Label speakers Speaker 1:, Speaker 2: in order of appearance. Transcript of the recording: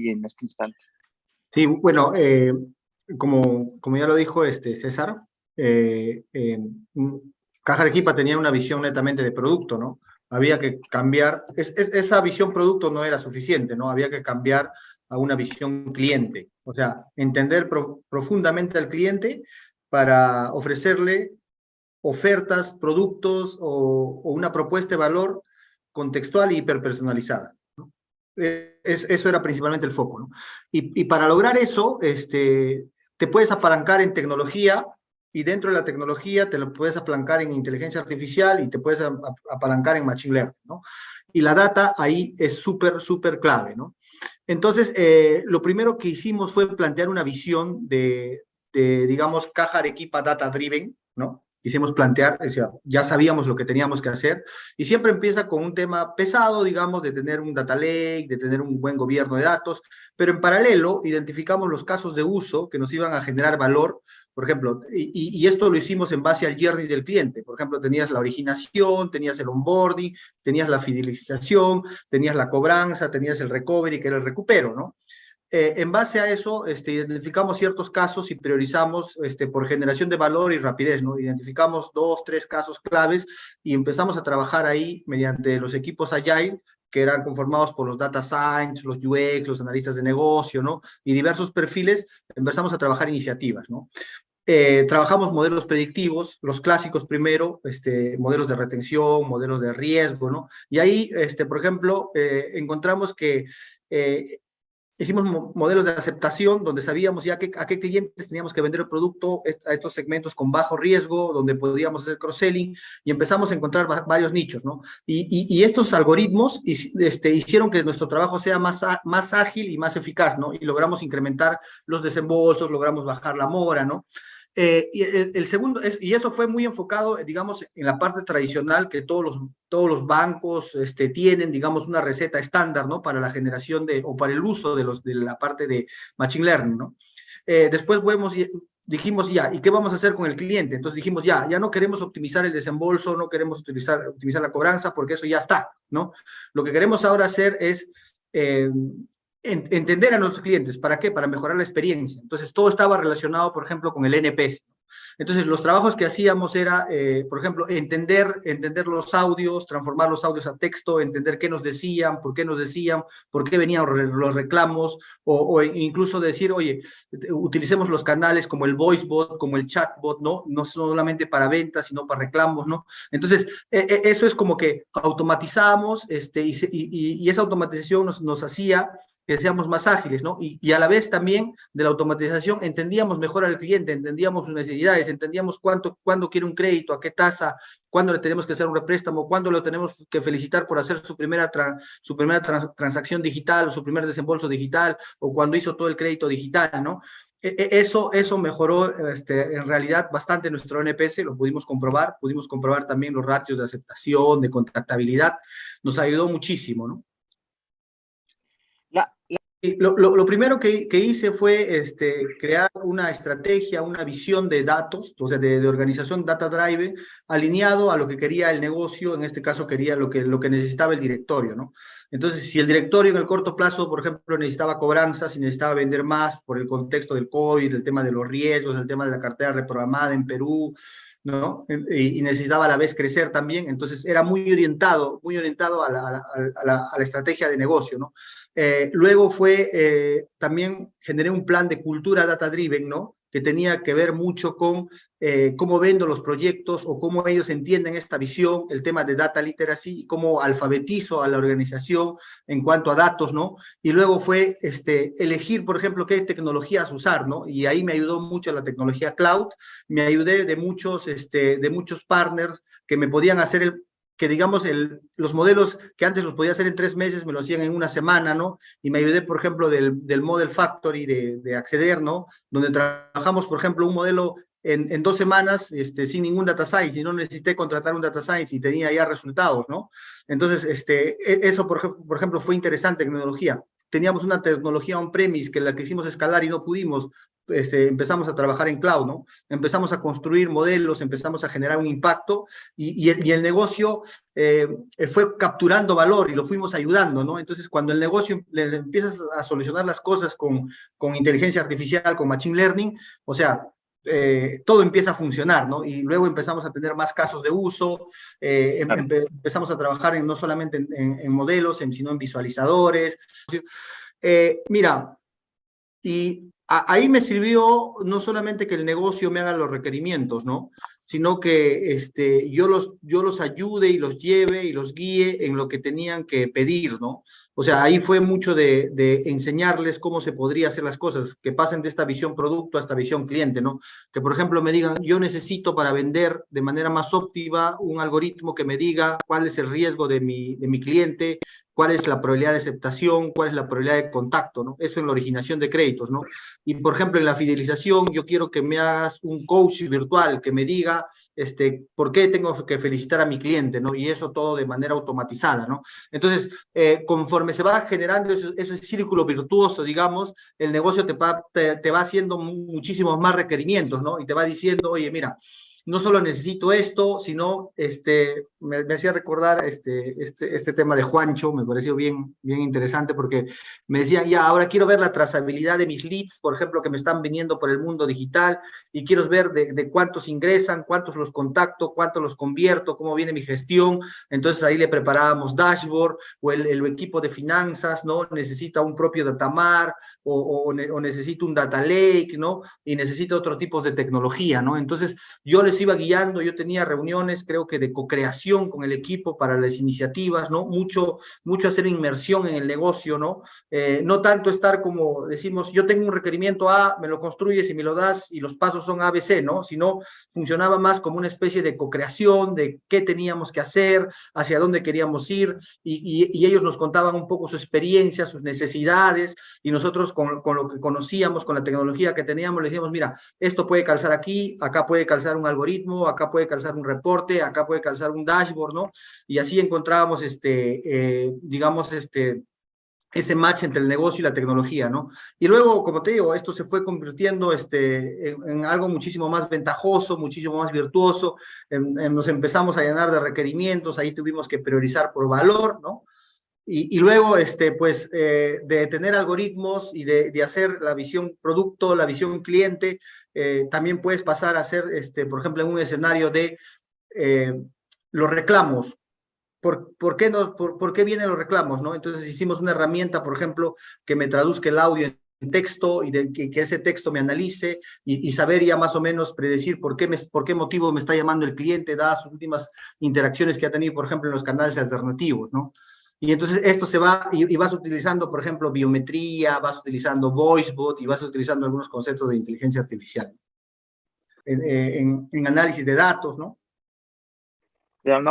Speaker 1: ti en este instante.
Speaker 2: Sí, bueno, como ya lo dijo César, Caja Arequipa tenía una visión netamente de producto, ¿no? Había que cambiar, esa visión producto no era suficiente, ¿no? Había que cambiar a una visión cliente, o sea, entender profundamente al cliente para ofrecerle ofertas, productos o una propuesta de valor contextual y hiperpersonalizada, ¿no? Eso era principalmente el foco, ¿no? Y para lograr eso, te puedes apalancar en tecnología y dentro de la tecnología te lo puedes apalancar en inteligencia artificial y te puedes apalancar en machine learning, ¿no? Y la data ahí es súper, súper clave, ¿no? Entonces, lo primero que hicimos fue plantear una visión digamos, Caja Arequipa Data Driven, ¿no? Hicimos plantear, o sea, ya sabíamos lo que teníamos que hacer, y siempre empieza con un tema pesado, digamos, de tener un data lake, de tener un buen gobierno de datos, pero en paralelo identificamos los casos de uso que nos iban a generar valor, por ejemplo, y esto lo hicimos en base al journey del cliente. Por ejemplo, tenías la originación, tenías el onboarding, tenías la fidelización, tenías la cobranza, tenías el recovery, que era el recupero, ¿no? En base a eso, identificamos ciertos casos y priorizamos por generación de valor y rapidez, ¿no? Identificamos 2, 3 casos claves y empezamos a trabajar ahí mediante los equipos Agile, que eran conformados por los data science, los UX, los analistas de negocio, ¿no? Y diversos perfiles, empezamos a trabajar iniciativas, ¿no? Trabajamos modelos predictivos, los clásicos primero, modelos de retención, modelos de riesgo, ¿no? Y ahí, por ejemplo, encontramos que hicimos modelos de aceptación donde sabíamos ya a qué clientes teníamos que vender el producto, a estos segmentos con bajo riesgo, donde podíamos hacer cross-selling, y empezamos a encontrar varios nichos, ¿no? Y estos algoritmos hicieron que nuestro trabajo sea más ágil y más eficaz, ¿no? Y logramos incrementar los desembolsos, logramos bajar la mora, ¿no? Y el segundo, y eso fue muy enfocado, digamos, en la parte tradicional que todos los bancos tienen, digamos, una receta estándar, ¿no? Para la generación o para el uso de la parte de Machine Learning, ¿no? Después dijimos ya, ¿y qué vamos a hacer con el cliente? Entonces dijimos ya no queremos optimizar el desembolso, no queremos optimizar la cobranza, porque eso ya está, ¿no? Lo que queremos ahora hacer es entender a nuestros clientes. ¿Para qué? Para mejorar la experiencia. Entonces, todo estaba relacionado, por ejemplo, con el NPS. Entonces, los trabajos que hacíamos era, por ejemplo, entender los audios, transformar los audios a texto, entender qué nos decían, por qué venían los reclamos, o incluso decir, oye, utilicemos los canales como el voice bot, como el chatbot, ¿no? No solamente para ventas, sino para reclamos, ¿no? Entonces, eso es como que automatizamos, y esa automatización nos hacía que seamos más ágiles, ¿no? Y a la vez también de la automatización entendíamos mejor al cliente, entendíamos sus necesidades, entendíamos cuándo quiere un crédito, a qué tasa, cuándo le tenemos que hacer un représtamo, cuándo lo tenemos que felicitar por hacer su primera transacción digital o su primer desembolso digital, o cuando hizo todo el crédito digital, ¿no? Eso mejoró en realidad bastante nuestro NPS, lo pudimos comprobar también los ratios de aceptación, de contactabilidad, nos ayudó muchísimo, ¿no? Lo primero que hice fue crear una estrategia, una visión de datos, o sea, de organización data driven, alineado a lo que quería el negocio, en este caso quería lo que necesitaba el directorio, ¿no? Entonces, si el directorio en el corto plazo, por ejemplo, necesitaba cobranzas, si necesitaba vender más por el contexto del COVID, el tema de los riesgos, el tema de la cartera reprogramada en Perú, ¿no? Y necesitaba a la vez crecer también, entonces era muy orientado a la estrategia de negocio, ¿no? Luego también generé un plan de cultura data-driven, ¿no? Que tenía que ver mucho con cómo vendo los proyectos o cómo ellos entienden esta visión, el tema de data literacy, y cómo alfabetizo a la organización en cuanto a datos, ¿no? Y luego fue elegir, por ejemplo, qué tecnologías usar, ¿no? Y ahí me ayudó mucho la tecnología cloud, me ayudé de muchos partners que me podían hacer que digamos, los modelos que antes los podía hacer en 3 meses, me lo hacían en una semana, ¿no? Y me ayudé, por ejemplo, del Model Factory de Acceder, ¿no? Donde trabajamos, por ejemplo, un modelo en 2 semanas, sin ningún data science, y no necesité contratar un data science y tenía ya resultados, ¿no? Entonces, eso, por ejemplo, fue interesante tecnología. teníamos una tecnología on-premise que la quisimos escalar y no pudimos, empezamos a trabajar en cloud, ¿no? Empezamos a construir modelos, empezamos a generar un impacto y el negocio fue capturando valor y lo fuimos ayudando, ¿no? Entonces, cuando el negocio le empiezas a solucionar las cosas con inteligencia artificial, con machine learning, o sea, todo empieza a funcionar, ¿no? Y luego empezamos a tener más casos de uso,
Speaker 1: Claro.
Speaker 2: empezamos a trabajar no solamente en modelos, sino en visualizadores. Mira, y ahí me sirvió no solamente que el negocio me haga los requerimientos, ¿no? Sino que yo los ayude y los lleve y los guíe en lo que tenían que pedir, ¿no? O sea, ahí fue mucho de enseñarles cómo se podría hacer las cosas, que pasen de esta visión producto a esta visión cliente, ¿no? Que, por ejemplo, me digan, yo necesito para vender de manera más óptima un algoritmo que me diga cuál es el riesgo de mi cliente, cuál es la probabilidad de aceptación, cuál es la probabilidad de contacto, ¿no? Eso en la originación de créditos, ¿no? Y, por ejemplo, en la fidelización, yo quiero que me hagas un coach virtual que me diga por qué tengo que felicitar a mi cliente, ¿no? Y eso todo de manera automatizada, ¿no? Entonces, conforme se va generando ese círculo virtuoso, digamos, el negocio te va haciendo muchísimos más requerimientos, ¿no? Y te va diciendo, oye, mira, no solo necesito esto, sino me hacía recordar este tema de Juancho, me pareció bien interesante porque me decían, ya, ahora quiero ver la trazabilidad de mis leads, por ejemplo, que me están viniendo por el mundo digital, y quiero ver de cuántos ingresan, cuántos los contacto, cuántos los convierto, cómo viene mi gestión. Entonces ahí le preparábamos dashboard, o el equipo de finanzas, ¿no? Necesita un propio datamar, o necesita un data lake, ¿no? Y necesita otro tipo de tecnología, ¿no? Entonces yo les iba guiando, yo tenía reuniones, creo que de co-creación con el equipo para las iniciativas, ¿no? Mucho hacer inmersión en el negocio, ¿no? No tanto estar como decimos, yo tengo un requerimiento A, me lo construyes y me lo das y los pasos son A, B, C, ¿no? Sino funcionaba más como una especie de co-creación de qué teníamos que hacer, hacia dónde queríamos ir, y ellos nos contaban un poco su experiencia, sus necesidades, y nosotros con lo que conocíamos, con la tecnología que teníamos, les decíamos, mira, esto puede calzar aquí, acá puede calzar un algoritmo, acá puede calzar un reporte, acá puede calzar un dashboard, ¿no? Y así encontrábamos, digamos, ese match entre el negocio y la tecnología, ¿no? Y luego, como te digo, esto se fue convirtiendo en algo muchísimo más ventajoso, muchísimo más virtuoso, nos empezamos a llenar de requerimientos, ahí tuvimos que priorizar por valor, ¿no? Y luego, pues, de tener algoritmos y de hacer la visión producto, la visión cliente, también puedes pasar a hacer, por ejemplo, en un escenario de los reclamos. ¿Por qué, por qué vienen los reclamos, no? Entonces hicimos una herramienta, por ejemplo, que me traduzca el audio en texto y que ese texto me analice y saber ya más o menos predecir por qué motivo me está llamando el cliente, dadas sus últimas interacciones que ha tenido, por ejemplo, en los canales alternativos, ¿no? Y entonces esto se va, y vas utilizando, por ejemplo, biometría, vas utilizando VoiceBot y vas utilizando algunos conceptos de inteligencia artificial en análisis de datos, ¿no?
Speaker 1: Ya, no,